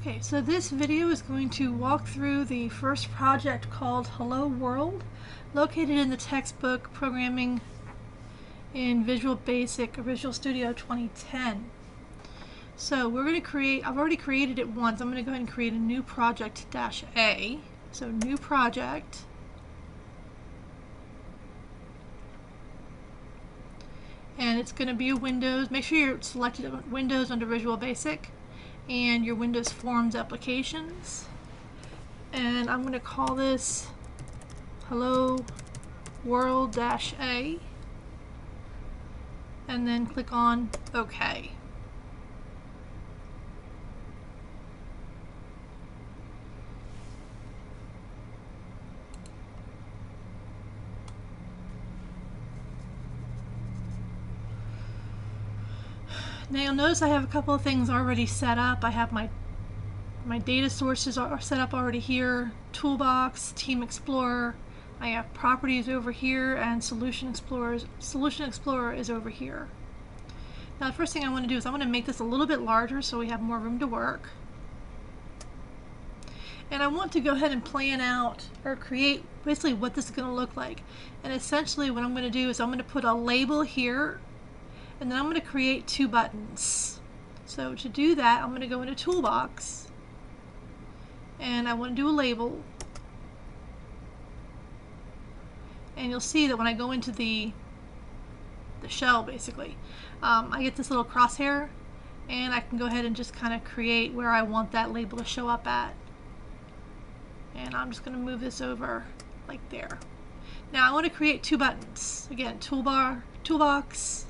Okay, so this video is going to walk through the first project called Hello World, located in the textbook Programming in Visual Basic or Visual Studio 2010. So we're going to create, I've already created it once, I'm going to go ahead and create a new project -A. So new project. And it's going to be a Windows, make sure you're selected Windows under Visual Basic and your Windows Forms applications. And I'm going to call this Hello World-A and then click on OK. Now you'll notice I have a couple of things already set up. I have my data sources are set up already here, Toolbox, Team Explorer. I have properties over here and Solution Explorer is over here. Now the first thing I want to do is I want to make this a little bit larger so we have more room to work. And I want to go ahead and plan out or create basically what this is going to look like. And essentially what I'm going to do is I'm going to put a label here, and then I'm going to create two buttons. So to do that, I'm going to go into Toolbox, and I want to do a label. And you'll see that when I go into the shell, basically, I get this little crosshair, and I can go ahead and just kind of create where I want that label to show up at. And I'm just going to move this over like there. Now I want to create two buttons. Again, Toolbox.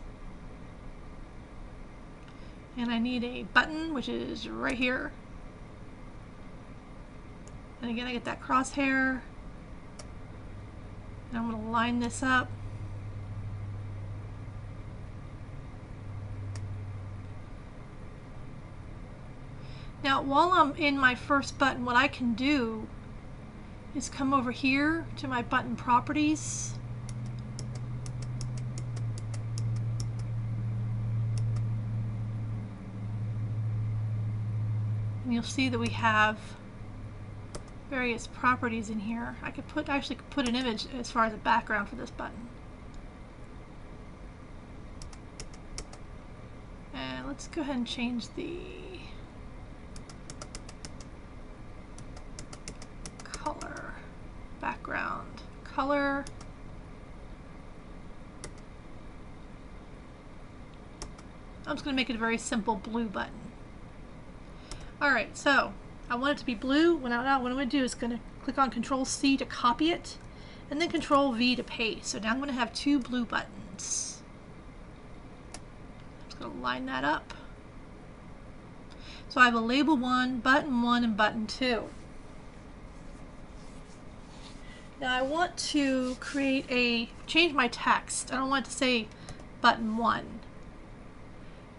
And I need a button, which is right here. And again, I get that crosshair. And I'm going to line this up. Now, while I'm in my first button, what I can do is come over here to my button properties. And you'll see that we have various properties in here. I could actually put an image as far as a background for this button. And let's go ahead and change the color, background, color. I'm just going to make it a very simple blue button. Alright, so I want it to be blue. What I'm going to do is going to click on Control-C to copy it, and then Control-V to paste. So now I'm going to have two blue buttons. I'm just going to line that up. So I have a label 1, button 1, and button 2. Now I want to change my text. I don't want it to say button 1.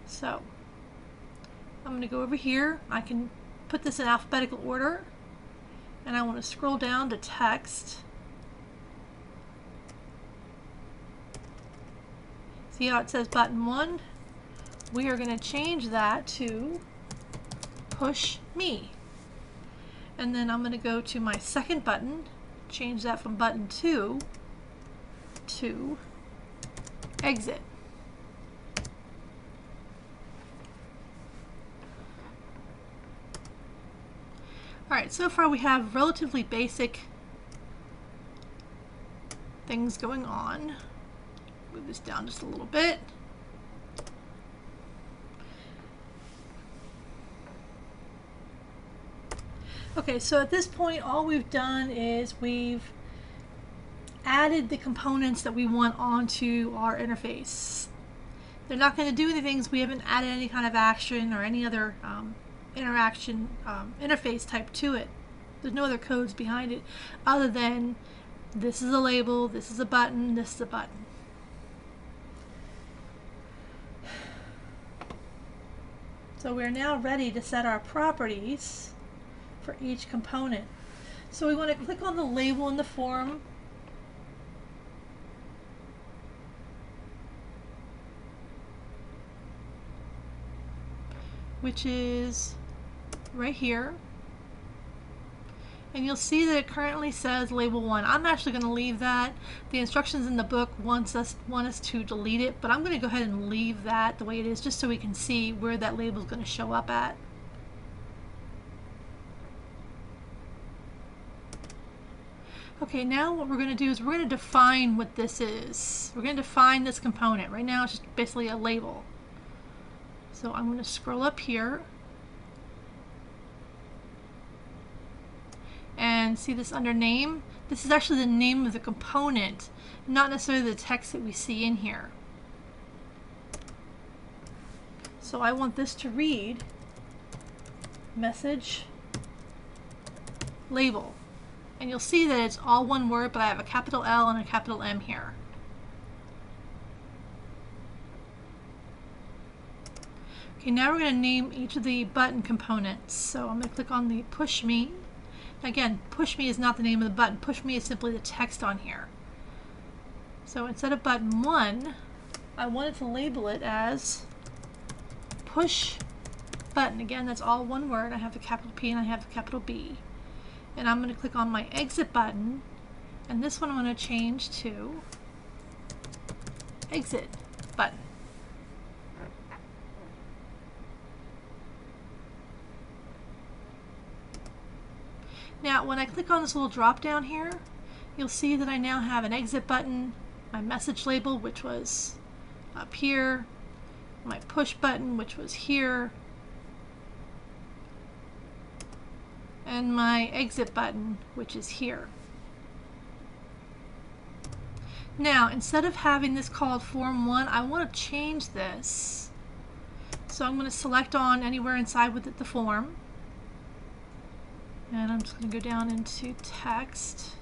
So I'm going to go over here. I can put this in alphabetical order, and I want to scroll down to text. See how it says button 1? We are going to change that to push me. And then I'm going to go to my second button, change that from button 2 to exit. Alright, so far we have relatively basic things going on. Move this down just a little bit. Okay, so at this point all we've done is we've added the components that we want onto our interface. They're not going to do anything, so we haven't added any kind of action or any other interaction interface type to it. There's no other codes behind it other than this is a label, this is a button, this is a button. So we're now ready to set our properties for each component. So we want to click on the label in the form, which is right here. And you'll see that it currently says label 1. I'm actually going to leave that. The instructions in the book want us to delete it, but I'm going to go ahead and leave that the way it is just so we can see where that label is going to show up at. Okay, now what we're going to do is we're going to define what this is. We're going to define this component. Right now it's just basically a label. So I'm going to scroll up here and see this under name. This is actually the name of the component, not necessarily the text that we see in here. So I want this to read message label. And you'll see that it's all one word, but I have a capital L and a capital M here. Okay, now we're going to name each of the button components. So I'm going to click on the push me. Again, push me is not the name of the button. Push me is simply the text on here. So instead of button 1, I wanted to label it as push button. Again, that's all one word. I have the capital P and I have the capital B. And I'm going to click on my exit button, and this one I'm going to change to exit button. Now when I click on this little drop down here, you'll see that I now have an exit button, my message label, which was up here, my push button, which was here, and my exit button, which is here. Now, instead of having this called Form 1, I want to change this. So I'm going to select on anywhere inside with the form. And I'm just going to go down into text.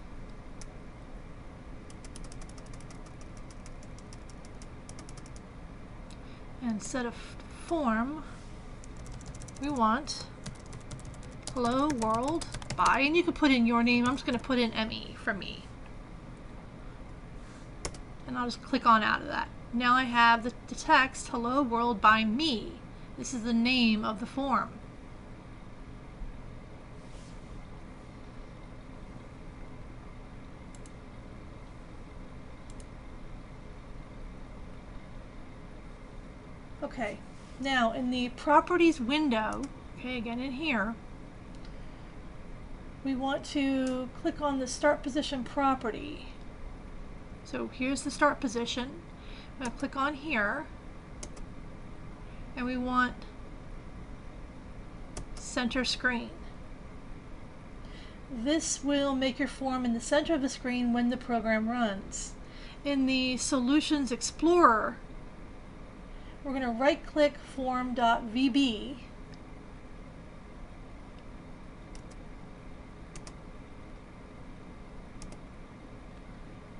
And instead of form, we want hello world by, and you can put in your name. I'm just going to put in ME for me. And I'll just click on out of that. Now I have the text, hello world by me. This is the name of the form. Okay, now in the properties window, okay, again in here, we want to click on the start position property. So here's the start position. I'm going to click on here, and we want center screen. This will make your form in the center of the screen when the program runs. In the Solutions Explorer, we're going to right-click form.vb,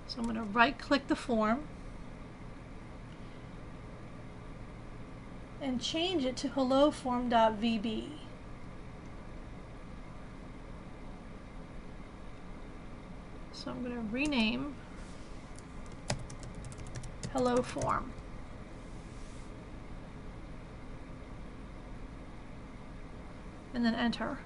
so I'm going to right-click the form and change it to hello form.vb. So I'm going to rename hello form. And then enter.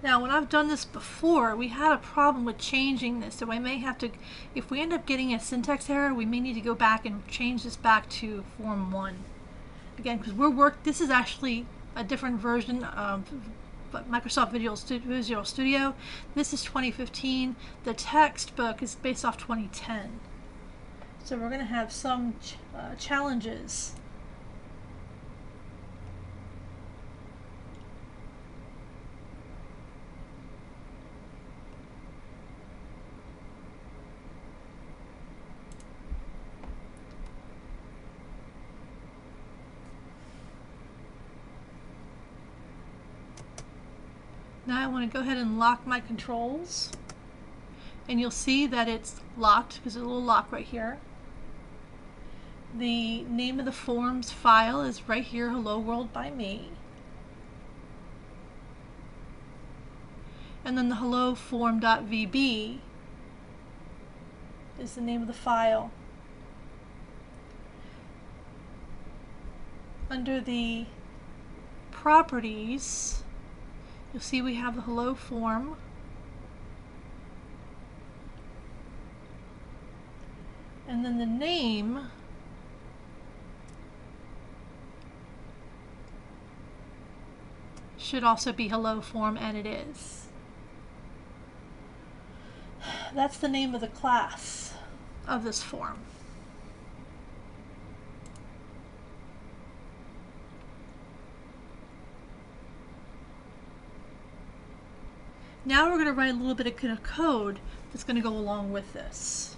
Now when I've done this before, we had a problem with changing this, so I may have to, if we end up getting a syntax error, we may need to go back and change this back to Form 1. Again, because this is actually a different version of Microsoft Visual Studio. This is 2015. The textbook is based off 2010. So we're going to have some challenges. Now I want to go ahead and lock my controls, and you'll see that it's locked because there's a little lock right here. The name of the forms file is right here, hello world by me. And then the hello form.vb is the name of the file. Under the properties, you'll see we have the hello form. And then the name should also be hello form, and it is. That's the name of the class of this form. Now we're going to write a little bit of code that's going to go along with this.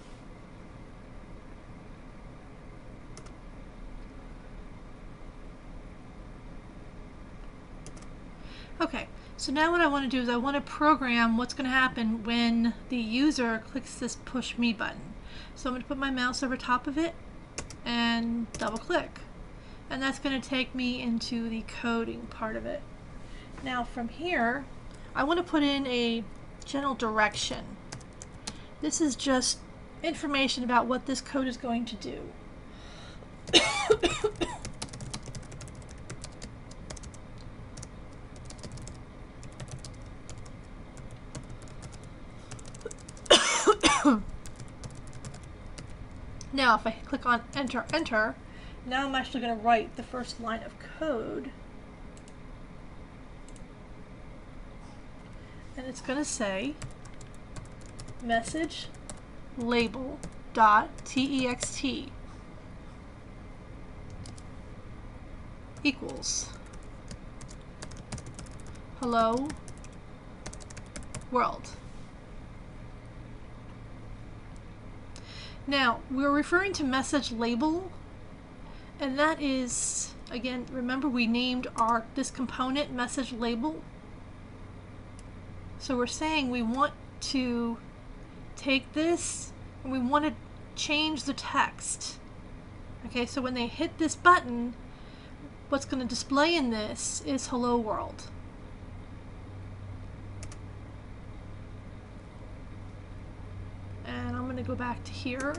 Okay, so now what I want to do is I want to program what's going to happen when the user clicks this push me button. So I'm going to put my mouse over top of it and double click. And that's going to take me into the coding part of it. Now from here, I want to put in a general direction. This is just information about what this code is going to do. Now if I click on enter, enter, now I'm actually going to write the first line of code. And it's going to say message label dot text equals hello world. Now we're referring to message label, and that is, again, remember we named this component message label. So we're saying we want to take this and we want to change the text. Okay, so when they hit this button, what's going to display in this is hello world. And I'm going to go back to here.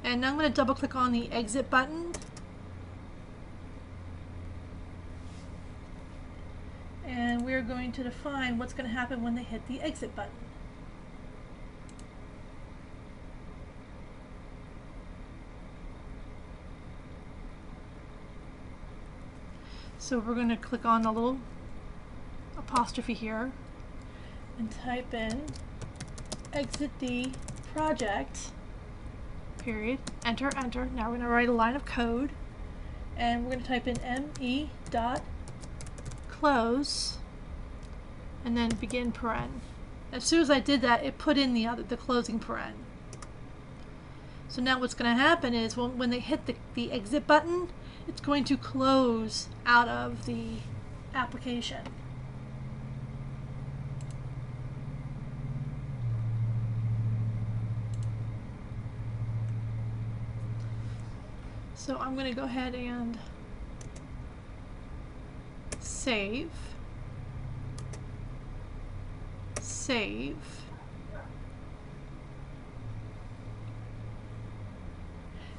And now I'm going to double click on the exit button. And we're going to define what's going to happen when they hit the exit button. So we're going to click on the little apostrophe here and type in exit the project, period, enter, enter. Now we're going to write a line of code, and we're going to type in me dot close and then begin paren. As soon as I did that, it put in the closing paren. So now what's going to happen is when they hit the exit button, it's going to close out of the application. So I'm going to go ahead and save.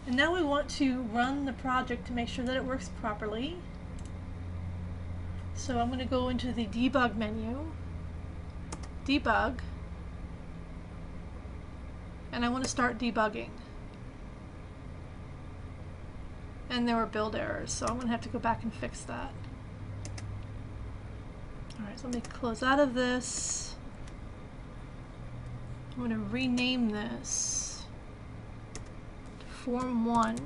And now we want to run the project to make sure that it works properly. So I'm going to go into the debug menu, debug, and I want to start debugging. And there were build errors, so I'm going to have to go back and fix that. Alright, so let me close out of this. I'm going to rename this to Form 1.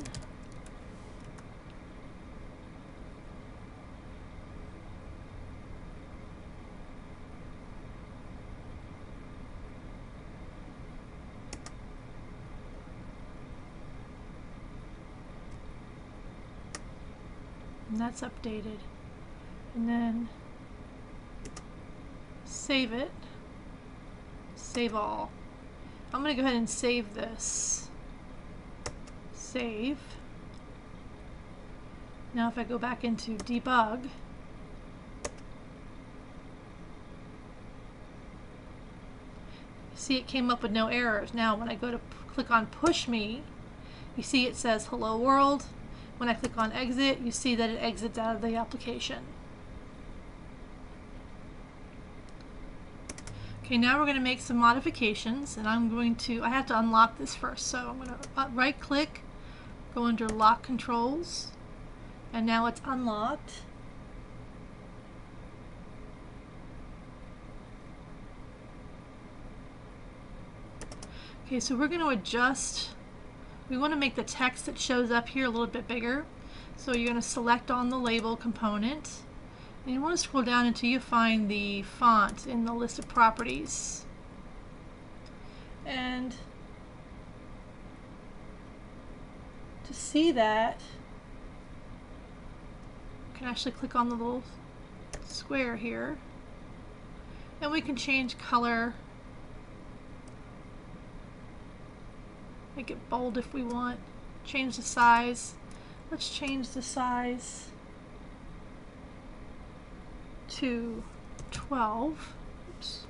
And that's updated. And then save it. Save all. I'm going to go ahead and save this. Save. Now if I go back into debug, See, it came up with no errors. Now when I go to click on Push Me, you see it says Hello World. When I click on Exit, you see that it exits out of the application. Okay, now we're going to make some modifications, and I have to unlock this first. So I'm going to right click, go under Lock Controls, and now it's unlocked. Okay, so we're going to adjust. We want to make the text that shows up here a little bit bigger. So you're going to select on the label component, and you want to scroll down until you find the font in the list of properties. And to see that, you can actually click on the little square here, and we can change color. Make it bold if we want. Change the size. Let's change the size to 12. Oops.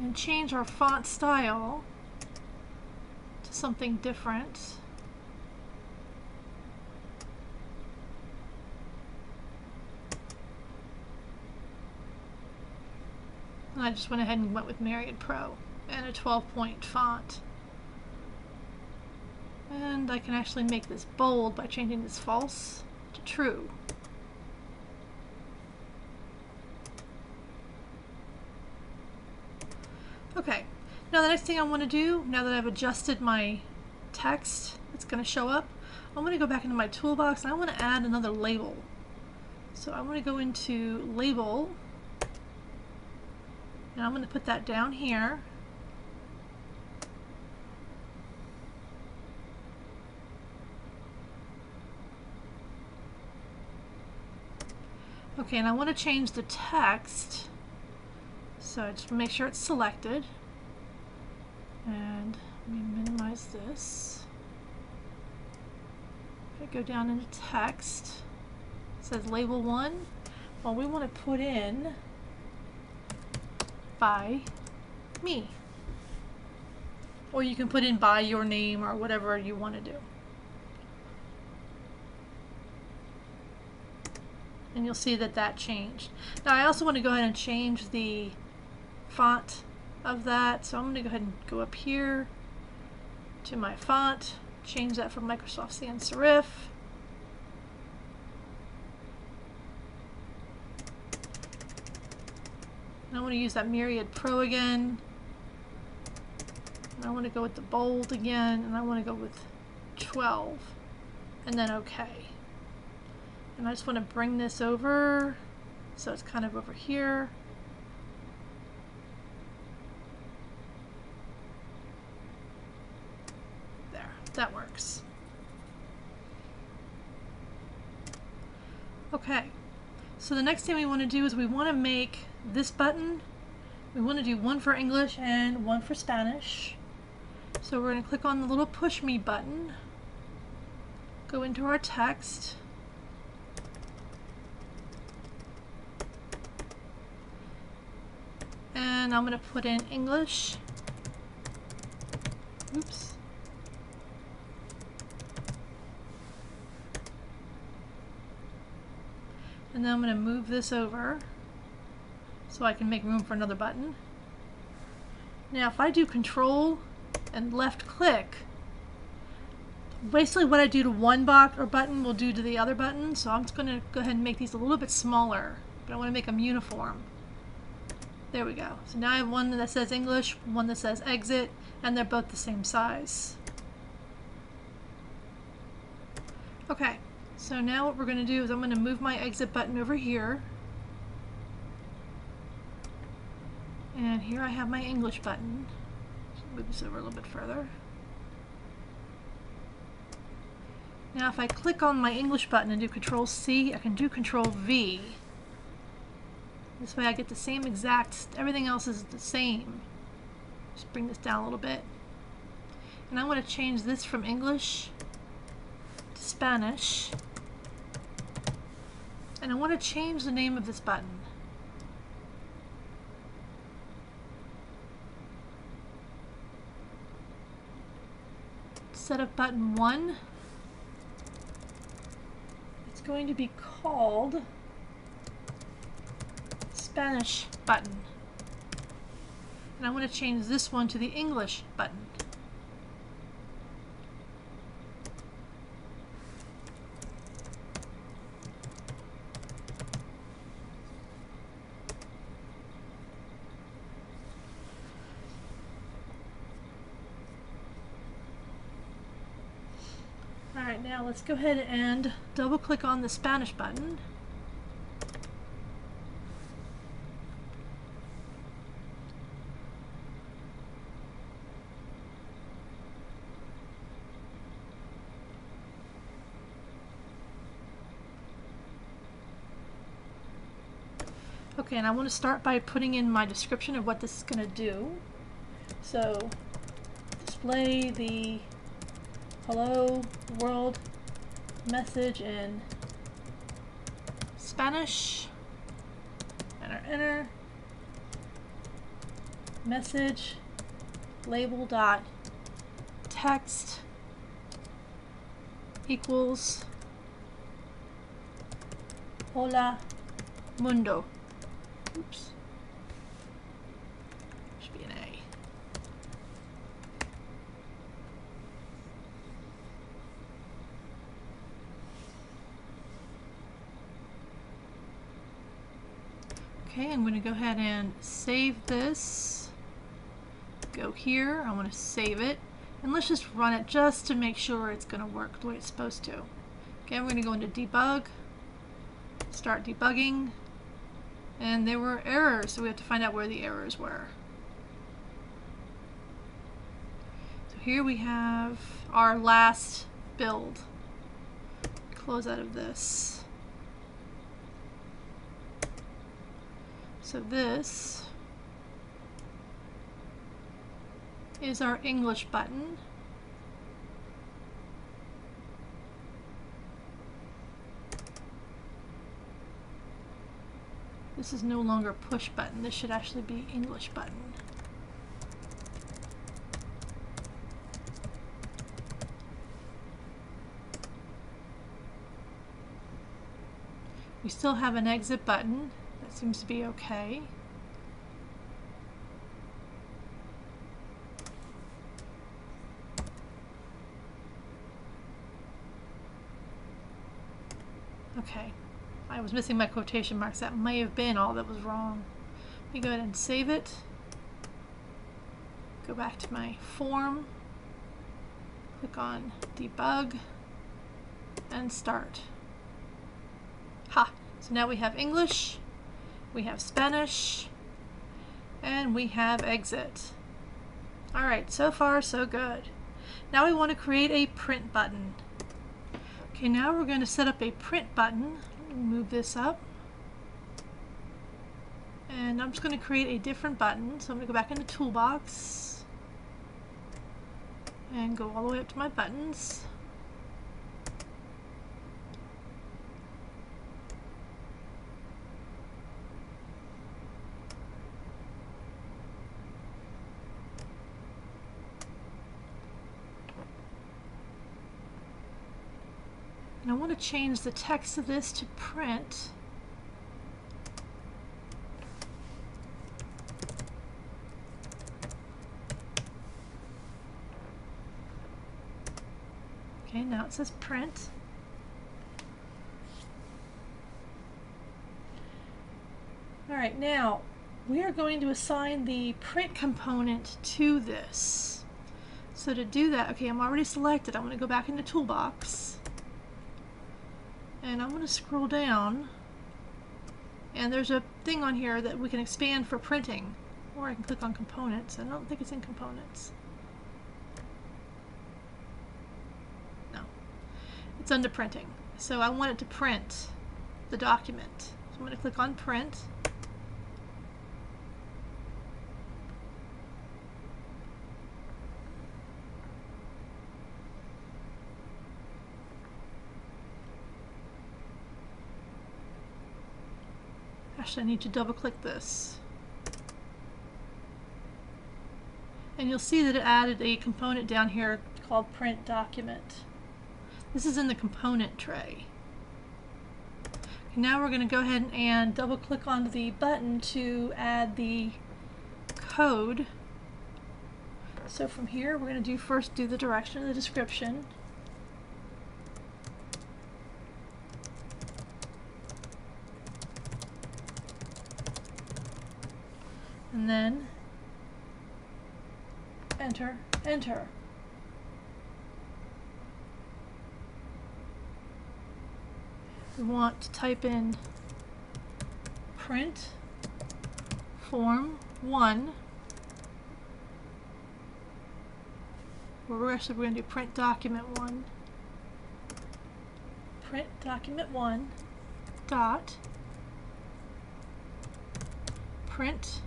And change our font style to something different. I just went ahead and went with Myriad Pro and a 12-point font. And I can actually make this bold by changing this false to true. Okay, now the next thing I want to do, now that I've adjusted my text that's going to show up, I'm going to go back into my toolbox and I want to add another label. So I'm going to go into Label, and I'm going to put that down here. Okay, and I want to change the text, so just make sure it's selected. And let me minimize this. If I go down into text, it says Label 1. Well, we want to put in by me. Or you can put in by your name or whatever you want to do. And you'll see that that changed. Now I also want to go ahead and change the font of that. So I'm going to go ahead and go up here to my font, change that from Microsoft Sans Serif. And I want to use that Myriad Pro again. And I want to go with the bold again, and I want to go with 12. And then OK. And I just want to bring this over so it's kind of over here. There, that works. Okay, so the next thing we want to do is we want to make this button, we want to do one for English and one for Spanish. So we're going to click on the little Push Me button, go into our text, and I'm going to put in English. Oops. And then I'm going to move this over so I can make room for another button. Now if I do Control and left click, basically what I do to one box or button will do to the other button. So I'm just going to go ahead and make these a little bit smaller, but I want to make them uniform. There we go. So now I have one that says English, one that says Exit, and they're both the same size. Okay, so now what we're going to do is I'm going to move my Exit button over here. And here I have my English button. Move this over a little bit further. Now if I click on my English button and do Control C, I can do Control V. This way I get the same exact, everything else is the same. Just bring this down a little bit. And I want to change this from English to Spanish. And I want to change the name of this button. Instead of button 1, it's going to be called Spanish button. And I want to change this one to the English button. Alright, now let's go ahead and double click on the Spanish button. Okay, and I want to start by putting in my description of what this is going to do. So, display the hello world message in Spanish. Enter. Message label dot text equals hola mundo. Oops. Should be an A. Okay, I'm going to go ahead and save this. Go here. I want to save it. And let's just run it just to make sure it's going to work the way it's supposed to. Okay, we're going to go into debug. Start debugging. And there were errors, so we have to find out where the errors were. So here we have our last build. Close out of this. So this is our English button. This is no longer push button. This should actually be English button. We still have an exit button. That seems to be okay. Okay. I was missing my quotation marks. That may have been all that was wrong. Let me go ahead and save it. Go back to my form. Click on debug and start. Ha! So now we have English, we have Spanish, and we have exit. Alright, so far so good. Now we want to create a print button. Okay, now we're going to set up a print button. Move this up. And I'm just going to create a different button. So I'm going to go back into Toolbox and go all the way up to my buttons. And I want to change the text of this to print. Okay, now it says print. Alright, now we are going to assign the print component to this. So to do that, okay, I'm already selected. I'm going to go back into Toolbox. And I'm going to scroll down, and there's a thing on here that we can expand for printing, or I can click on components. I don't think it's in components. No, it's under printing. So I want it to print the document. So I'm going to click on print. gosh, I need to double click this. And you'll see that it added a component down here called print document. This is in the component tray. Now we're going to go ahead and double click onto the button to add the code. So from here we're going to first do the direction of the description. And then enter, enter. We want to type in print form 1. We're going to do print document 1. Print document 1 dot print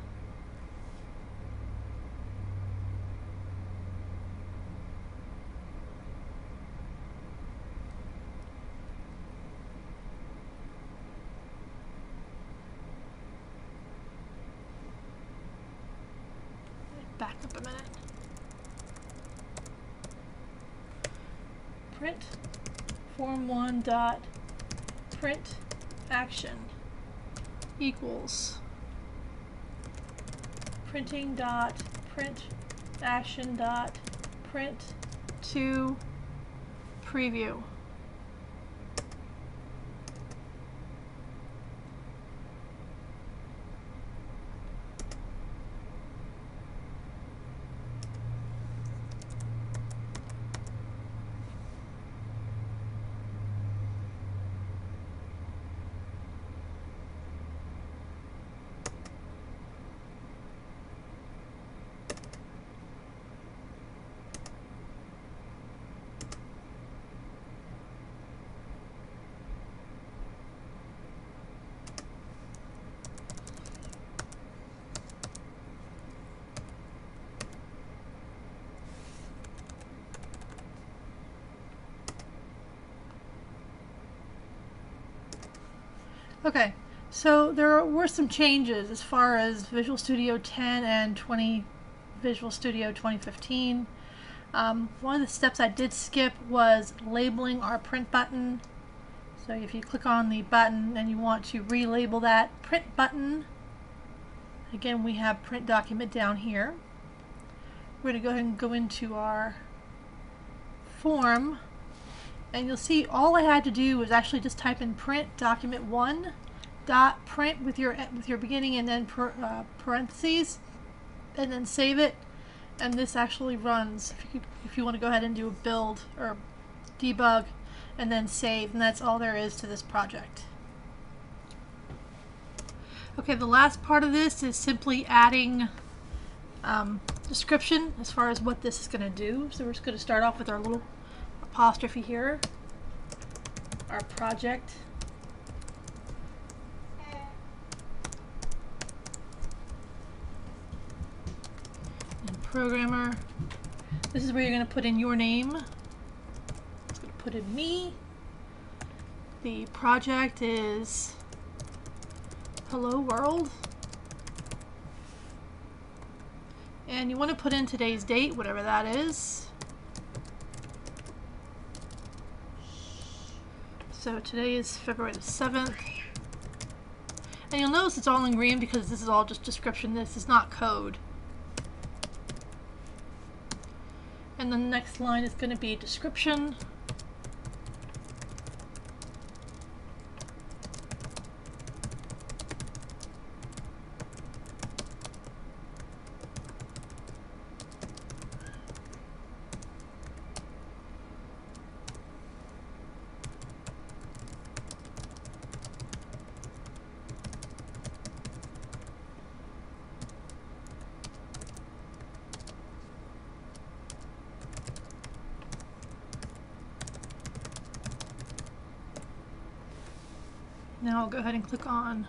back up a minute. Print form 1 dot print action equals printing dot print action dot print to preview. Okay, so there were some changes as far as Visual Studio 10 and Visual Studio 2015. One of the steps I did skip was labeling our print button. So if you click on the button and you want to relabel that print button, again we have print document down here. We're going to go ahead and go into our form. And you'll see all I had to do was actually just type in print document 1 dot print with your beginning and then parentheses, and then save it. And this actually runs if you want to go ahead and do a build or debug and then save, and that's all there is to this project. Okay, the last part of this is simply adding description as far as what this is going to do. So we're just going to start off with our little apostrophe here, our project, and programmer. This is where you're going to put in your name. It's going to put in me. The project is Hello World, and you want to put in today's date, whatever that is. So today is February the 7th. And you'll notice it's all in green because this is all just description. This is not code. And the next line is going to be description. Now I'll go ahead and click on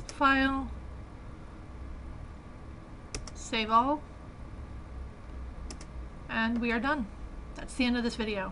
File, Save All, and we are done. That's the end of this video.